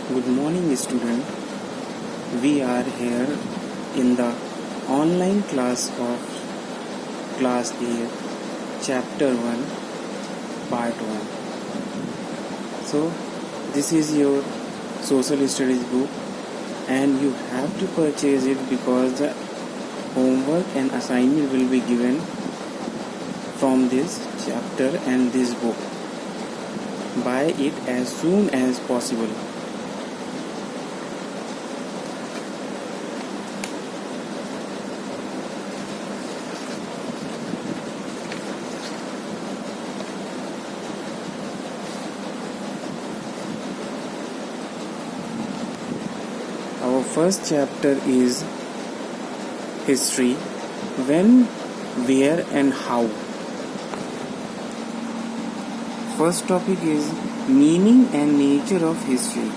Good morning, student. We are here in the online class of Class 8, Chapter 1, Part 1. So, this is your social studies book, and you have to purchase it because the homework and assignment will be given from this chapter and this book. Buy it as soon as possible. Our first chapter is history. When, where and how. First topic is meaning and nature of history.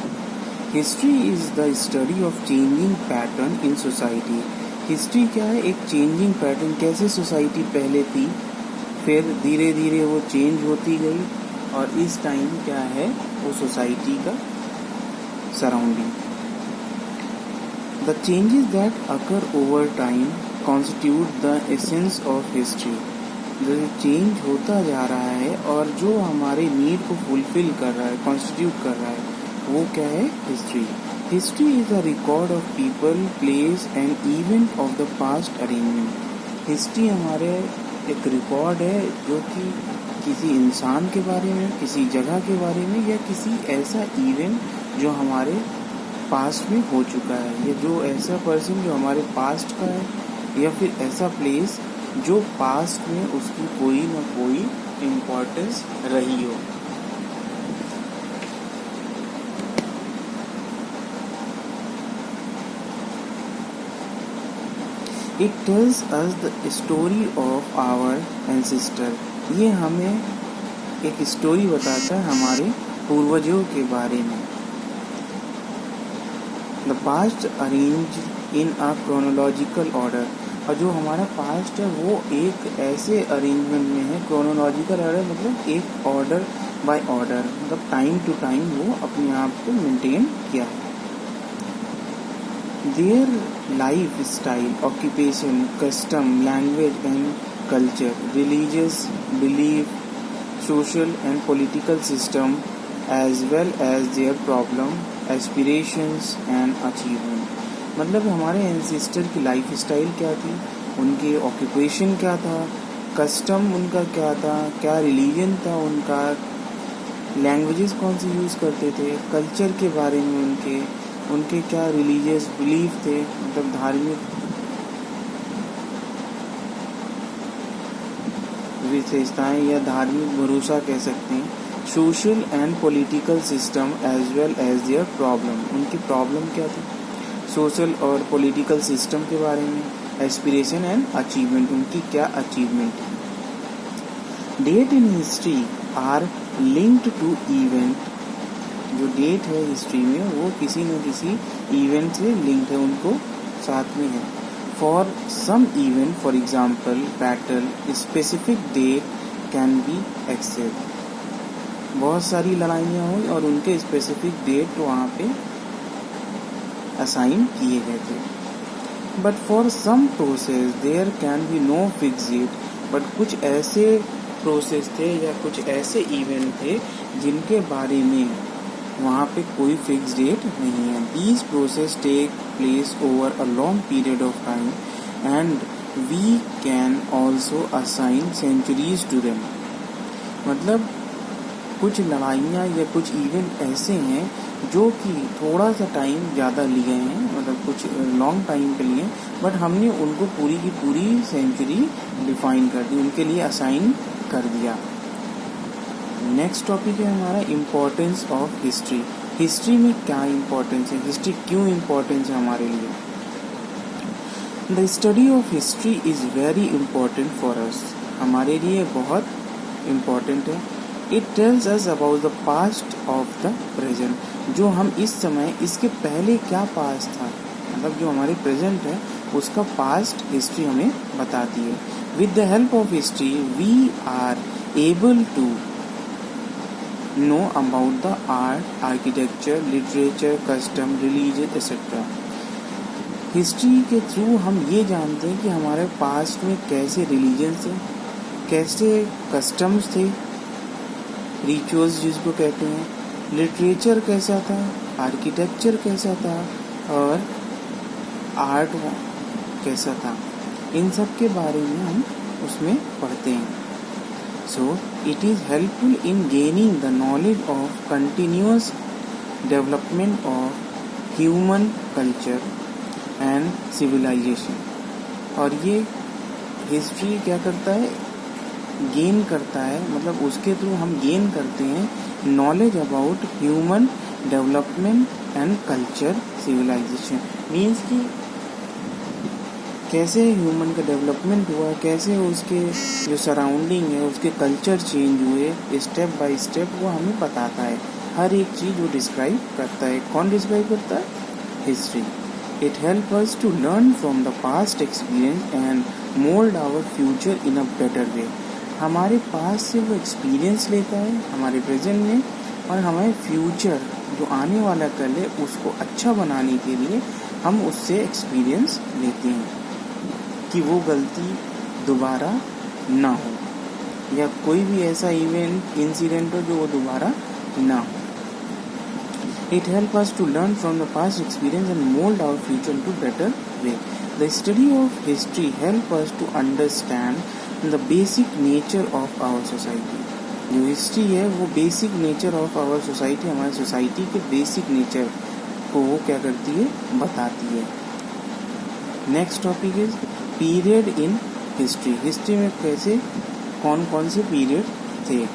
History is the study of changing pattern in society. History क्या है? एक changing pattern, कैसे society पहले थी, फिर धीरे धीरे वो चेंज होती गई और इस टाइम क्या है वो सोसाइटी का surrounding. The changes that occur over time constitute the essence of history. जो चेंज होता जा रहा है और जो हमारे नीड को फुलफिल कर रहा है, कॉन्स्टिट्यूट कर रहा है, वो क्या है? History. History is a record of people, place and event of the past arrangement. History हमारे एक रिकॉर्ड है जो कि किसी इंसान के बारे में, किसी जगह के बारे में या किसी ऐसा इवेंट जो हमारे पास्ट में हो चुका है, या जो ऐसा पर्सन जो हमारे पास्ट का है, या फिर ऐसा प्लेस जो पास्ट में उसकी कोई ना कोई इम्पोर्टेंस रही हो. It tells us the story of our ancestor. ये हमें एक स्टोरी बताता है हमारे पूर्वजों के बारे में. The past arrange in a chronological order. और जो हमारा पास्ट है वो एक ऐसे अरेंजमेंट में है. क्रोनोलॉजिकल ऑर्डर मतलब एक ऑर्डर बाय ऑर्डर, मतलब टाइम टू टाइम वो अपने आप को मेंटेन किया है. Their lifestyle, occupation, custom, language and culture, religious belief, social and political system, as well as their problem, aspirations and achievement. मतलब हमारे एंसेस्टर की लाइफ स्टाइल क्या थी, उनके ऑक्यूपेशन क्या था, कस्टम उनका क्या था, क्या रिलीजन था उनका, लैंग्वेजेस कौन सी यूज़ करते थे, कल्चर के बारे में उनके क्या रिलीजियस बिलीफ थे, मतलब धार्मिक विशेषताएं या धार्मिक भरोसा कह सकते हैं, social and political system as well as their problem. उनकी प्रॉब्लम क्या थी सोशल और पॉलिटिकल सिस्टम के बारे में, एस्पिरेशन एंड अचीवमेंट, उनकी क्या अचीवमेंट है. Date in history are linked to event. जो डेट है हिस्ट्री में वो किसी न किसी इवेंट से लिंक्ड है, उनको साथ में है. For some event, for example battle, specific date can be accept. बहुत सारी लड़ाइयाँ हुई और उनके स्पेसिफिक डेट वहाँ पे असाइन किए गए थे. But for some process there can be no fix date. But कुछ ऐसे प्रोसेस थे या कुछ ऐसे इवेंट थे जिनके बारे में वहाँ पे कोई फिक्स डेट नहीं है. These process take place over a long period of time and we can also assign centuries to them. मतलब कुछ लड़ाइयाँ या कुछ इवेंट ऐसे हैं जो कि थोड़ा सा टाइम ज़्यादा लिए हैं, मतलब कुछ लॉन्ग टाइम के लिए, बट हमने उनको पूरी की पूरी सेंचुरी डिफाइन कर दी, उनके लिए असाइन कर दिया. नेक्स्ट टॉपिक है हमारा इम्पोर्टेंस ऑफ हिस्ट्री. हिस्ट्री में क्या इम्पोर्टेंस है, हिस्ट्री क्यों इम्पोर्टेंस है हमारे लिए. The study of history is very important for us. हमारे लिए बहुत इम्पोर्टेंट है. It tells us about the past of the present. जो हम इस समय, इसके पहले क्या पास्ट था, मतलब जो हमारे प्रेजेंट है उसका पास्ट हिस्ट्री हमें बताती है. With the help of history we are able to know about the art, architecture, literature, custom, religion, etc. History के थ्रू हम ये जानते हैं कि हमारे पास्ट में कैसे रिलीजन थे, कैसे कस्टम्स थे, रिचुअल्स जिसको कहते हैं, लिटरेचर कैसा था, आर्किटेक्चर कैसा था और आर्ट कैसा था, इन सब के बारे में हम उसमें पढ़ते हैं. So it is helpful in gaining the knowledge of continuous development of human culture and civilisation. और ये हिस्ट्री क्या करता है, गेन करता है, मतलब उसके थ्रू हम गेन करते हैं knowledge about human development and culture civilisation. Means कि कैसे ह्यूमन का डेवलपमेंट हुआ, कैसे उसके जो सराउंडिंग है उसके कल्चर चेंज हुए स्टेप बाय स्टेप, वो हमें बताता है. हर एक चीज़ वो डिस्क्राइब करता है. कौन डिस्क्राइब करता है? History. It help us to learn from the past experience and mould our future in a better way. हमारे पास से वो एक्सपीरियंस लेता है हमारे प्रेजेंट में, और हमारे फ्यूचर जो आने वाला कल है उसको अच्छा बनाने के लिए हम उससे एक्सपीरियंस लेते हैं कि वो गलती दोबारा ना हो, या कोई भी ऐसा इवेंट इंसिडेंट हो जो वो दोबारा ना हो. It helps us to learn from the past experience and mold our future into better way. The study of history helps us to understand the basic nature of our society. जो history है वो basic nature of our society, हमारी society के basic nature को वो क्या करती है, बताती है. Next topic is period in history. History में कैसे कौन कौन से पीरियड थे.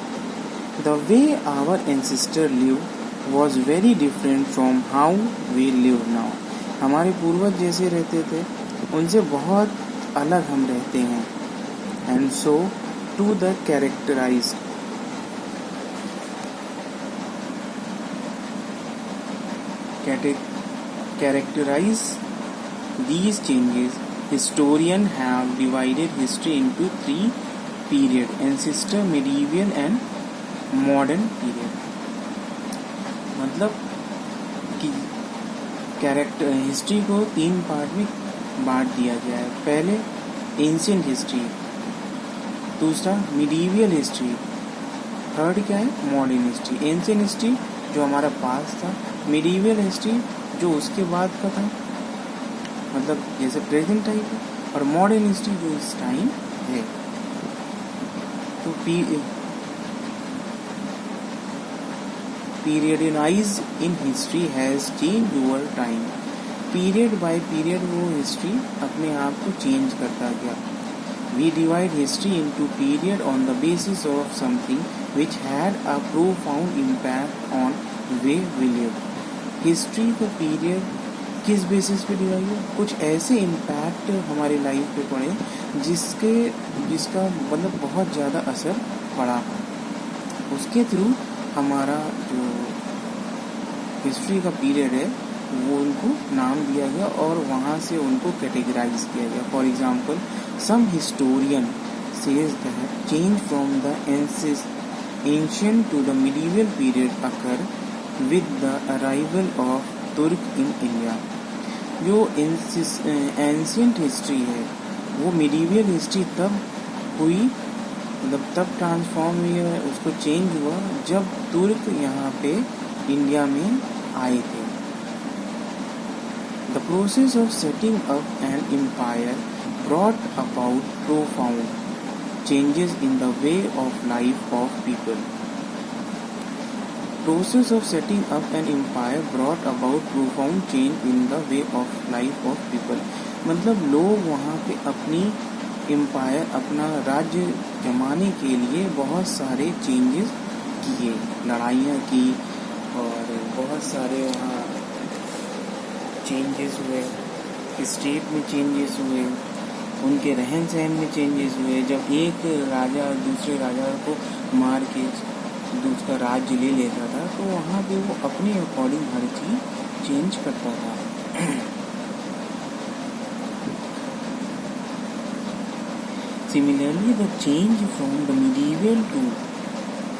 The way our ancestor live was very different from how we live now. हमारे पूर्वज जैसे रहते थे उनसे बहुत अलग हम रहते हैं. And so to the characterize these changes, historians have divided history into three periods: ancestor, medieval and modern period. मतलब कि हिस्ट्री को तीन पार्ट में बांट दिया गया है. पहले एंशिएंट हिस्ट्री, दूसरा मिडीवियल हिस्ट्री, थर्ड क्या है, मॉडर्न हिस्ट्री. एंशिएंट हिस्ट्री जो हमारा पास्ट था, मिडीवियल हिस्ट्री जो उसके बाद का था, मतलब जैसे प्रेजेंट टाइम है, और मॉडर्न हिस्ट्री जो इस टाइम है. तो periodized in history has changed over time. Period by period वो हिस्ट्री अपने आप को चेंज करता गया. We divide history into period on the basis of something which had a profound impact on way we live. History का period किस basis पे divide है, कुछ ऐसे इम्पैक्ट हमारी लाइफ पे पड़े जिसका मतलब बहुत ज़्यादा असर पड़ा, उसके थ्रू हमारा जो हिस्ट्री का पीरियड है वो उनको नाम दिया गया और वहाँ से उनको कैटेगराइज किया गया. For example, some historian says that change from the ancient to the medieval period occur with the arrival of Turk in India. जो एंशिएंट हिस्ट्री है वो मिडीवियल हिस्ट्री तब हुई, मतलब तब ट्रांसफॉर्म हुई है, उसको चेंज हुआ जब तुर्क यहाँ पे इंडिया में आए थे. The process of setting up an empire brought about profound changes in the way of life of people. Process of setting up an empire brought about profound change in the way of life of people. मतलब लोग वहाँ पे अपनी empire, अपना राज्य जमाने के लिए बहुत सारे चेंजेस किए, लड़ाइयाँ की और बहुत सारे वहाँ चेंजेस हुए, स्टेट में चेंजेस हुए, उनके रहन सहन में चेंजेस हुए. जब एक राजा दूसरे राजा को मार के दूसरा राज्य ले लेता था तो वहाँ पे वो अपने अकॉर्डिंग हर चीज़ चेंज करता था. Similarly, the change from the medieval to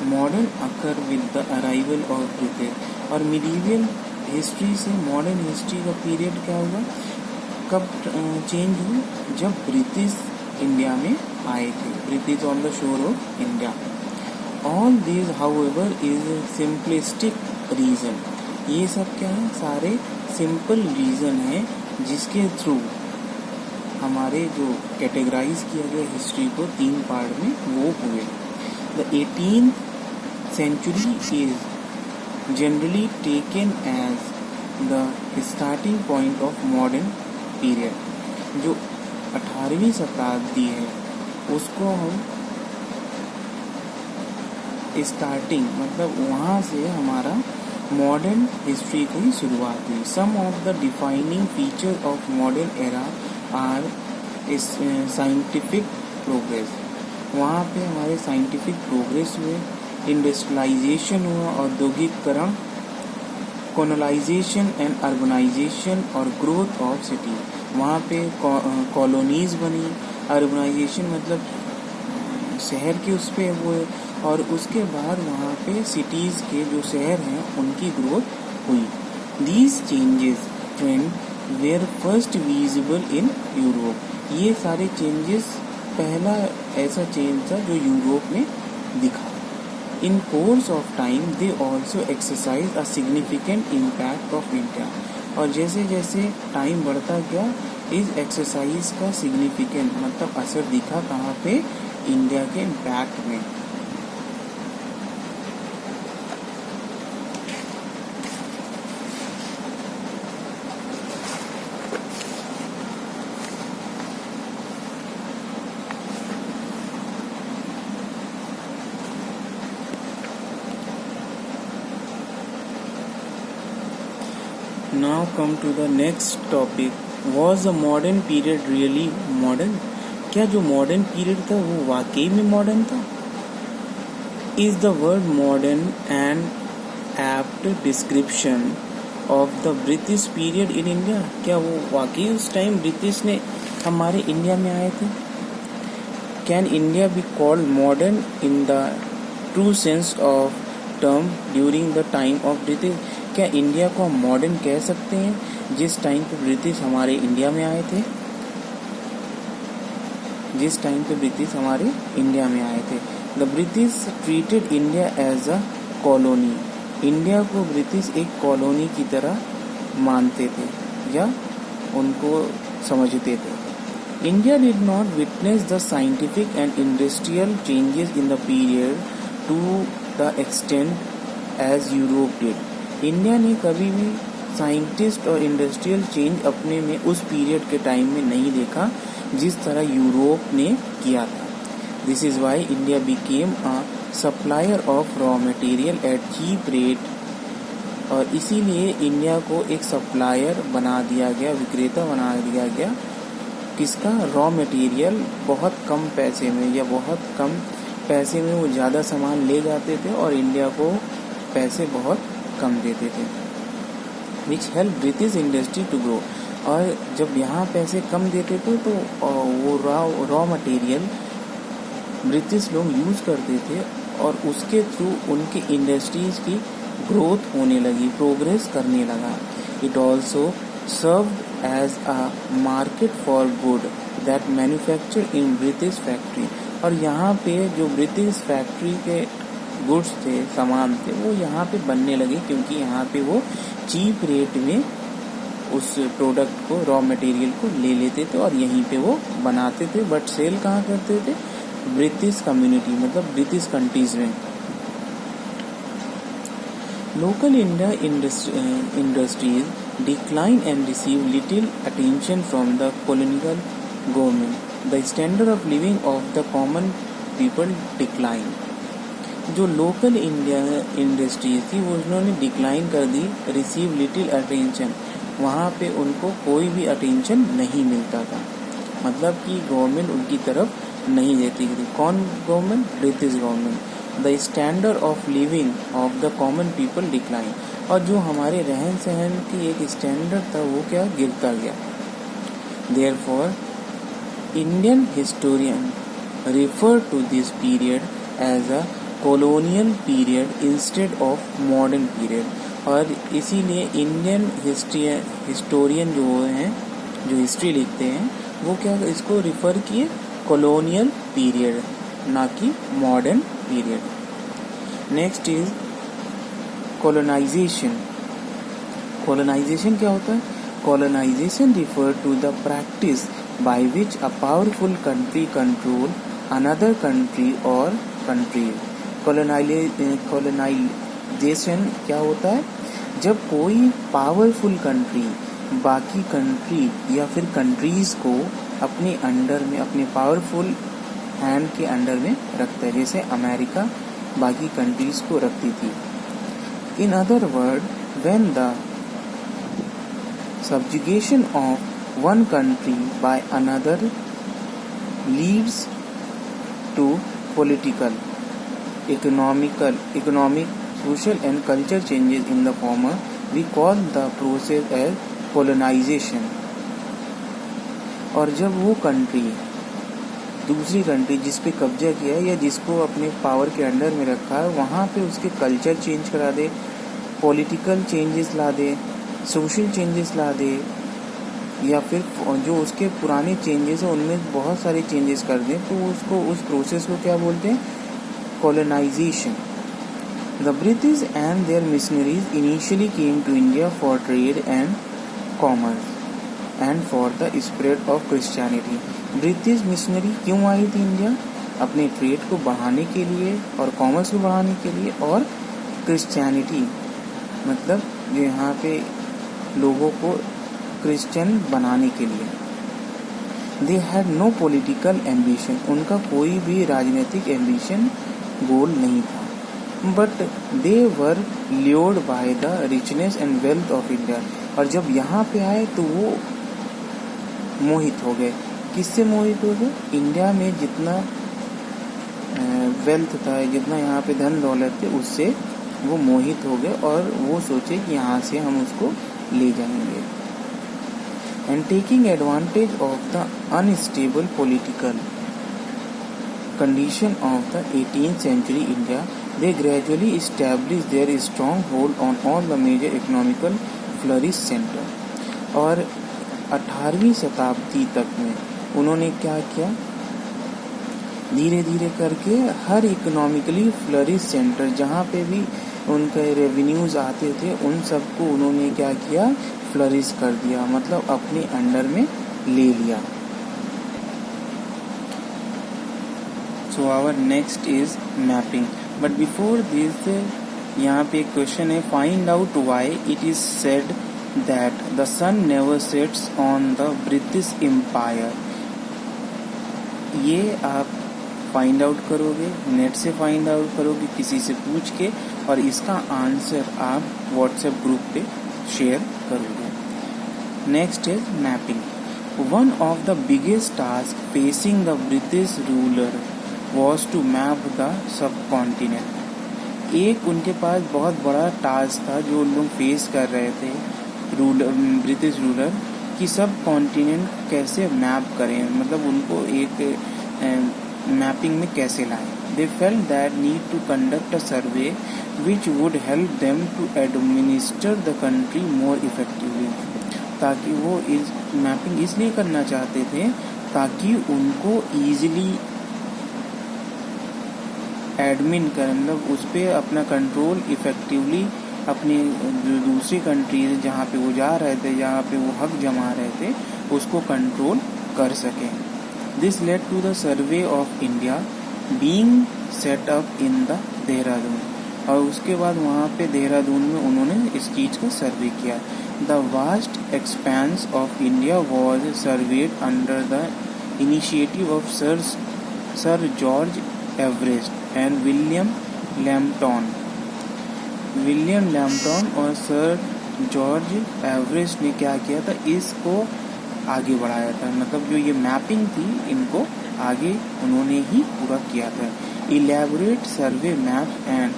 modern occur with the arrival of British. और मिडीवियल हिस्ट्री से मॉडर्न हिस्ट्री का पीरियड क्या हुआ, कब चेंज हुई, जब ब्रिटिश इंडिया में आए थे, British on the shore of India. All this however is simplistic reason, ये सब क्या है, सारे सिंपल रीजन है जिसके थ्रू हमारे जो कैटेगराइज किया गया हिस्ट्री को 3 पार्ट में वो हुए। The 18th century is generally taken as the starting point of modern period। जो 18वीं शताब्दी है उसको हम स्टार्टिंग मतलब वहाँ से हमारा मॉडर्न हिस्ट्री की शुरुआत हुई। Some of the defining feature of modern era are scientific progress, वहाँ पे हमारे साइंटिफिक प्रोग्रेस हुए, इंडस्ट्रियलाइजेशन हुआ, औद्योगिकरण, कॉलोनाइजेशन एंड अर्बनाइजेशन और ग्रोथ ऑफ सिटी, वहाँ पे कॉलोनीज बनी, अर्बनाइजेशन मतलब शहर के उस पे वो, और उसके बाद वहाँ पे सिटीज़ के जो शहर हैं उनकी ग्रोथ हुई। These changes trend were first visible in Europe, ये सारे चेंजेस पहला ऐसा चेंज था जो यूरोप में दिखा। In course of time they also exercise a significant impact of India, और जैसे जैसे टाइम बढ़ता गया इस एक्सरसाइज का सिग्निफिकेंट मतलब असर दिखा कहाँ पे, इंडिया के इम्पैक्ट में। Now come to the next topic. Was the modern period really modern? क्या जो मॉडर्न पीरियड था वो वाकई में मॉडर्न था? Is the word modern an apt description of the British period in India? क्या वो वाकई उस टाइम ब्रिटिश ने हमारे इंडिया में आए थे? Can India be called modern in the true sense of term during the time of British? क्या इंडिया को हम मॉडर्न कह सकते हैं जिस टाइम पे ब्रिटिश हमारे इंडिया में आए थे, जिस टाइम पे ब्रिटिश हमारे इंडिया में आए थे? The British treated India as a colony, India को ब्रिटिश एक कॉलोनी की तरह मानते थे या उनको समझते थे। India did not witness the scientific and industrial changes in the period to the extent as Europe did, India ने कभी भी साइंटिस्ट और इंडस्ट्रियल चेंज अपने में उस पीरियड के टाइम में नहीं देखा जिस तरह यूरोप ने किया था। This is why India became a supplier of raw material at cheap rate, और इसीलिए इंडिया को एक सप्लायर बना दिया गया, विक्रेता बना दिया गया, किसका? रॉ मटेरियल बहुत कम पैसे में या बहुत कम पैसे में वो ज़्यादा सामान ले जाते थे और इंडिया को पैसे बहुत कम देते थे, which help British industry to grow. और जब यहाँ पैसे कम देते थे तो वो रॉ मटेरियल ब्रिटिश लोग यूज़ करते थे और उसके थ्रू उनकी इंडस्ट्रीज की ग्रोथ होने लगी, प्रोग्रेस करने लगा। It also served as a market for good that manufactured in British factory, और यहाँ पे जो ब्रिटिश फैक्ट्री के गुड्स थे, सामान थे, वो यहाँ पे बनने लगे क्योंकि यहाँ पे वो चीप रेट में उस प्रोडक्ट को, रॉ मटेरियल को ले लेते थे और यहीं पे वो बनाते थे, बट सेल कहाँ करते थे? ब्रिटिश कम्युनिटी मतलब ब्रिटिश कंट्रीज में। Local India industries decline and receive little attention from the colonial government. The standard of living of the common people decline. जो लोकल इंडिया इंडस्ट्रीज थी वो उन्होंने डिक्लाइन कर दी। रिसीव लिटिल अटेंशन, वहाँ पे उनको कोई भी अटेंशन नहीं मिलता था, मतलब कि गवर्नमेंट उनकी तरफ नहीं देती थी। कौन government? British government. The standard of living of the common people decline, और जो हमारे रहन सहन की एक स्टैंडर्ड था वो क्या? गिरता गया। Therefore Indian historian refer to this period as a colonial period instead of modern period, और इसीलिए इंडियन हिस्टोरियन जो हैं, जो हिस्ट्री लिखते हैं, वो क्या इसको रिफ़र किए कॉलोनियल पीरियड, ना कि modern period. Next is colonisation. Colonisation क्या होता है? Colonisation refer to the practice by which a powerful country control another country और कंट्री। कॉलोनाइजेशन क्या होता है? जब कोई पावरफुल कंट्री बाकी कंट्री या फिर कंट्रीज को अपने अंडर में, अपने पावरफुल हैंड के अंडर में रखता है, जैसे अमेरिका बाकी कंट्रीज को रखती थी। In other word, when the subjugation of one country by another leads to political, economic, social and cultural changes in the former, we call the process as colonization। और जब वो कंट्री दूसरी country जिस पे कब्जा किया है या जिसको अपने पावर के अंडर में रखा है, वहाँ पे उसके कल्चर चेंज करा दे, पॉलिटिकल चेंजेस ला दे, सोशल चेंजेस ला दे, या फिर जो उसके पुराने चेंजेस हैं उनमें बहुत सारे चेंजेस कर दें, तो उसको, उस प्रोसेस को क्या बोलते हैं? Colonisation. The British and their missionaries initially came to India for trade and commerce and for the spread of Christianity. British missionary क्यों आई थी इंडिया? अपने ट्रेड को बढ़ाने के लिए और कॉमर्स को बढ़ाने के लिए, और क्रिश्चियनिटी मतलब जो यहाँ पे लोगों को क्रिश्चियन बनाने के लिए। They had no political ambition, उनका कोई भी राजनीतिक एम्बिशन, गोल नहीं था। But they were lured by the richness and wealth of India, और जब यहाँ पे आए तो वो मोहित हो गए। किससे मोहित हो गए? इंडिया में जितना वेल्थ था, जितना यहाँ पे धन दौलत थे, उससे वो मोहित हो गए और वो सोचे कि यहाँ से हम उसको ले जाएंगे। And taking advantage of the unstable political condition of the 18th century India, they gradually established their strong hold on all the major economical flourish center। और 18वीं शताब्दी तक में उन्होंने क्या किया? धीरे धीरे करके हर इकोनॉमिकली फ्लरिश सेंटर जहाँ पे भी उनके रेवेन्यूज आते थे, उन सबको उन्होंने क्या किया? फ्लरिश कर दिया, मतलब अपने अंडर में ले लिया। So our next is mapping, but before this यहाँ पे एक क्वेश्चन है, find out why it is said that the sun never sets on the British empire. ये आप फाइंड आउट करोगे, नेट से फाइंड आउट करोगे, किसी से पूछ के, और इसका आंसर आप व्हाट्सएप ग्रुप पे शेयर करोगे। Next is mapping. One of the biggest task facing the British ruler was to map the sub continent. एक उनके पास बहुत बड़ा टास्क था जो लोग फेस कर रहे थे, ब्रिटिश रूलर, कि सब कॉन्टिनेंट कैसे मैप करें, मतलब उनको एक मैपिंग में कैसे लाएं। They felt that need to conduct a survey which would help them to administer the country more effectively। ताकि वो इस मैपिंग इसलिए करना चाहते थे ताकि उनको ईजिली एडमिन कर, मतलब उस पर अपना कंट्रोल इफेक्टिवली, अपनी जो दूसरी कंट्रीज जहाँ पे वो जा रहे थे, जहाँ पे वो हक जमा रहे थे, उसको कंट्रोल कर सकें। This led to the Survey of India being set up in the Dehradun, और उसके बाद वहाँ पे देहरादून में उन्होंने इस चीज़ का सर्वे किया। The vast expense of India was served under the initiative of sir George Everest and William Lampton और सर जॉर्ज एवरेस्ट ने क्या किया था? इसको आगे बढ़ाया था, मतलब जो ये मैपिंग थी इनको आगे उन्होंने ही पूरा किया था। Elaborate survey map and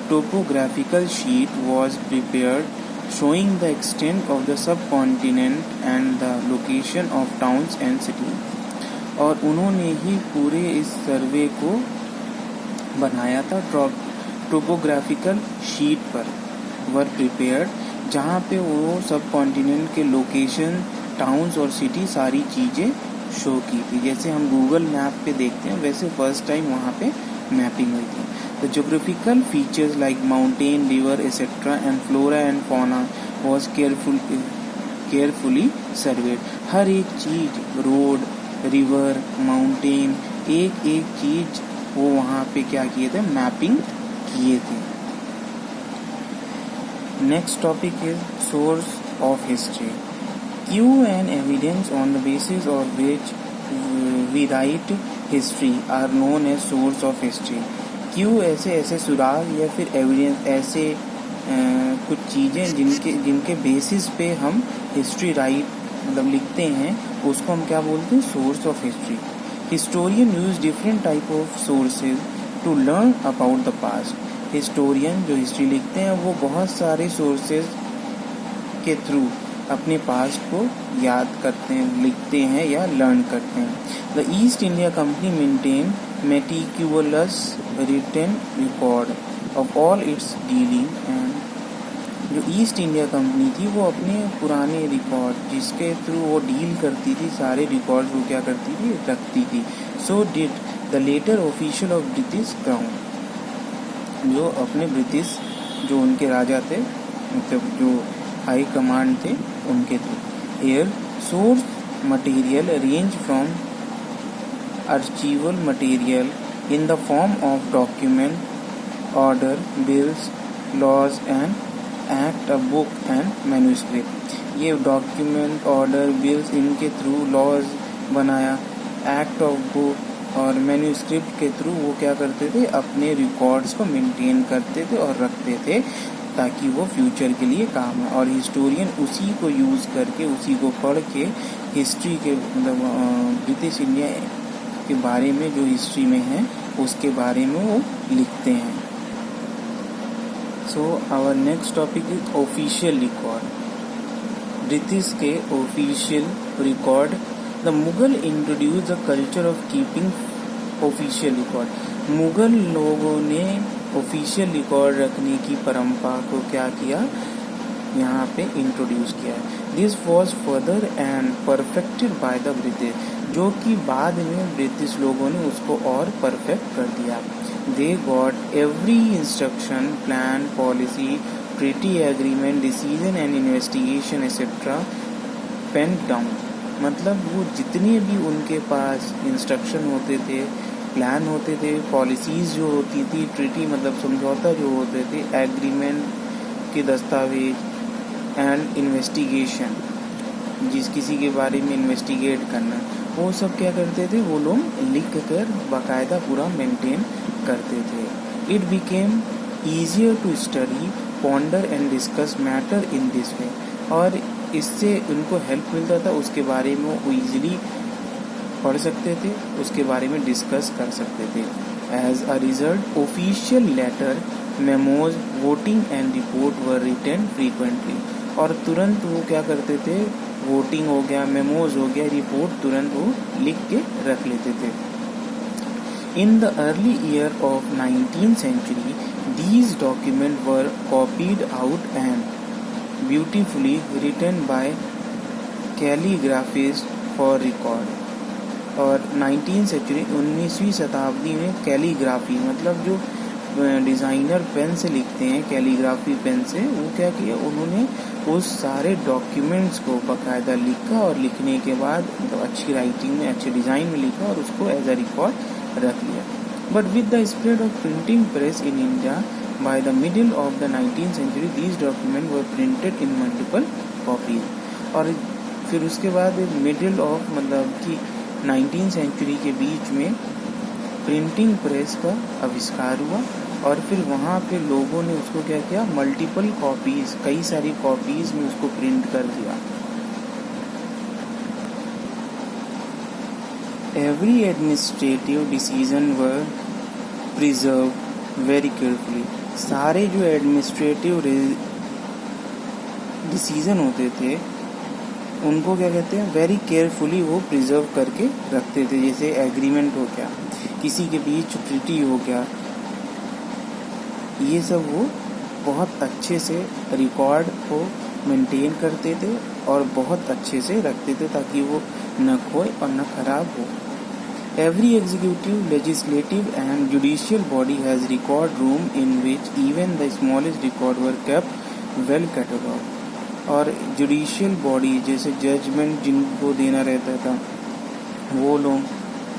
topographical sheet was prepared showing the extent of the sub continent and the location of towns and city. और उन्होंने ही पूरे इस सर्वे को बनाया था टोपोग्राफिकल शीट पर वर प्रिपेयर्ड, जहाँ पे वो सब कॉन्टिनेंट के लोकेशन, टाउन्स और सिटी सारी चीज़ें शो की थी। जैसे हम गूगल मैप पे देखते हैं वैसे फर्स्ट टाइम वहाँ पे मैपिंग हुई थी। The geographical features like mountain, river etcetera and flora and fauna was carefully surveyed. हर एक चीज़, रोड, रिवर, माउंटेन, एक एक चीज़ वो वहाँ पे क्या किए थे, मैपिंग किए थे। Next topic is source of history. Clue and evidence on the basis of which we write history are known as source of history. Clue ऐसे सुराग या फिर एविडेंस, ऐसे कुछ चीज़ें जिनके बेसिस पे हम हिस्ट्री राइट मतलब लिखते हैं, उसको हम क्या बोलते हैं, source of history. Historian use different type of sources to learn about the past. Historian जो हिस्ट्री लिखते हैं वो बहुत सारे सोर्सेज के थ्रू अपने पास्ट को याद करते हैं, लिखते हैं या लर्न करते हैं। The East India Company maintain meticulous written record of all its dealing and जो ईस्ट इंडिया कंपनी थी वो अपने पुराने रिकॉर्ड जिसके थ्रू वो डील करती थी, सारे रिकॉर्ड वो क्या करती थी, रखती थी। So did the later official of British crown, जो अपने ब्रिटिश जो उनके राजा थे, मतलब जो हाई कमांड थे, उनके थ्रू। Here source material range from archival material in the form of document, order, bills, laws and act, a book and manuscript। ये डॉक्यूमेंट, ऑर्डर, बिल्स, इनके थ्रू लॉज बनाया, एक्ट ऑफ बुक और manuscript के through वो क्या करते थे, अपने रिकॉर्ड्स को मेंटेन करते थे और रखते थे ताकि वो फ्यूचर के लिए काम है। और हिस्टोरियन उसी को यूज़ करके, उसी को पढ़ के हिस्ट्री के मतलब ब्रिटिश इंडिया के बारे में जो हिस्ट्री में है उसके बारे में वो लिखते हैं। So our next topic is official record. British के official record. The Mughal introduce the culture of keeping official record. Mughal लोगों ने ऑफिशियल रिकॉर्ड रखने की परंपरा को क्या किया, यहाँ पे इंट्रोड्यूस किया। This was further and perfected by the British, जो कि बाद में ब्रिटिश लोगों ने उसको और परफेक्ट कर दिया। They got every instruction, plan, policy, treaty, agreement, decision and investigation etcetera pen down. मतलब वो जितने भी उनके पास इंस्ट्रक्शन होते थे, प्लान होते थे, पॉलिसीज़ जो होती थी, ट्रीटी मतलब समझौता जो होते थे, एग्रीमेंट के दस्तावेज एंड इन्वेस्टिगेशन, जिस किसी के बारे में इन्वेस्टिगेट करना, वो सब क्या करते थे, वो लोग लिख कर बाकायदा पूरा मेंटेन करते थे। It became easier to study, ponder and discuss matter in this way. और इससे उनको हेल्प मिलता था, उसके बारे में वो ईजिली पढ़ सकते थे, उसके बारे में डिस्कस कर सकते थे। As a result official letter, memos, voting and report were written frequently. और तुरंत वो क्या करते थे, वोटिंग हो गया, मेमोज हो गया, रिपोर्ट तुरंत वो लिख के रख लेते थे। In the early year of 19th century, these documents were copied out and beautifully written by calligraphists for record। और 19th century 19वीं शताब्दी में कैलीग्राफी मतलब जो डिज़ाइनर पेन से लिखते हैं, कैलीग्राफी पेन से, वो क्या किया, उन्होंने उस सारे डॉक्यूमेंट्स को बाकायदा लिखा और लिखने के बाद मतलब अच्छी राइटिंग में, अच्छे डिज़ाइन में लिखा और उसको एज अ रिकॉर्ड रख लिया। But with the spread of printing press in India by the middle of the 19th century, these document were printed in multiple copies. और फिर उसके बाद मिडिल ऑफ मतलब कि 19th century के बीच में प्रिंटिंग प्रेस का आविष्कार हुआ और फिर वहाँ पे लोगों ने उसको क्या किया, मल्टीपल कॉपीज़, कई सारी कॉपीज़ में उसको प्रिंट कर दिया। एवरी एडमिनिस्ट्रेटिव डिसीजन वर प्रिजर्व वेरी केयरफुली। सारे जो एडमिनिस्ट्रेटिव डिसीजन होते थे उनको क्या कहते हैं, वेरी केयरफुली वो प्रिजर्व करके रखते थे। जैसे एग्रीमेंट हो गया, किसी के बीच ट्रीटी हो गया, ये सब वो बहुत अच्छे से रिकॉर्ड को मेंटेन करते थे और बहुत अच्छे से रखते थे ताकि वो न खोए और न खराब हो। Every executive, legislative and judicial body has record room in which even the smallest record were kept well catalogued. और जुडिशियल बॉडी जैसे जजमेंट जिनको देना रहता था वो लोग,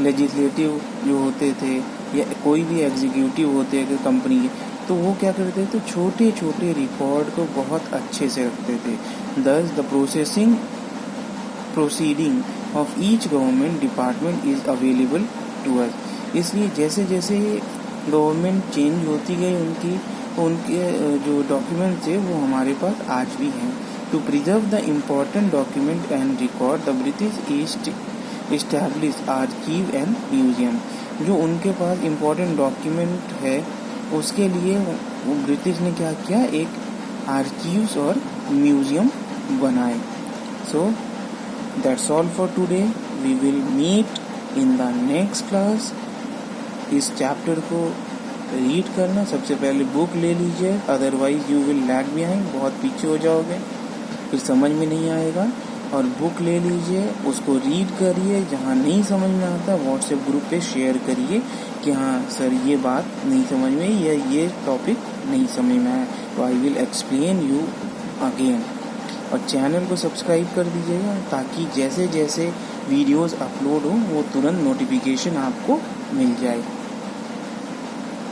लेजिस्लेटिव जो होते थे या कोई भी एग्जीक्यूटिव होते हैं कंपनी के, तो वो क्या करते थे, छोटे छोटे रिकॉर्ड को बहुत अच्छे से रखते थे। Thus the proceeding of each government department is available to us. इसलिए जैसे जैसे गवर्नमेंट चेंज होती गई उनके जो डॉक्यूमेंट थे वो हमारे पास आज भी हैं। To preserve the important document and record the British East establish archive and museum. जो उनके पास इम्पोर्टेंट डॉक्यूमेंट है उसके लिए वो ब्रिटिश ने क्या किया, एक आर्कीव्स और म्यूजियम बनाए। So that's all for today. We will meet in the next class. इस चैप्टर को रीड करना, सबसे पहले बुक ले लीजिए, otherwise you will lag behind, बहुत पीछे हो जाओगे, फिर समझ में नहीं आएगा। और बुक ले लीजिए, उसको रीड करिए, जहाँ नहीं समझ में आता व्हाट्सएप ग्रुप पे शेयर करिए कि हाँ सर ये बात नहीं समझ में या ये टॉपिक नहीं समझ में आया, तो I will explain you again. और चैनल को सब्सक्राइब कर दीजिएगा ताकि जैसे जैसे वीडियोस अपलोड हो वो तुरंत नोटिफिकेशन आपको मिल जाए।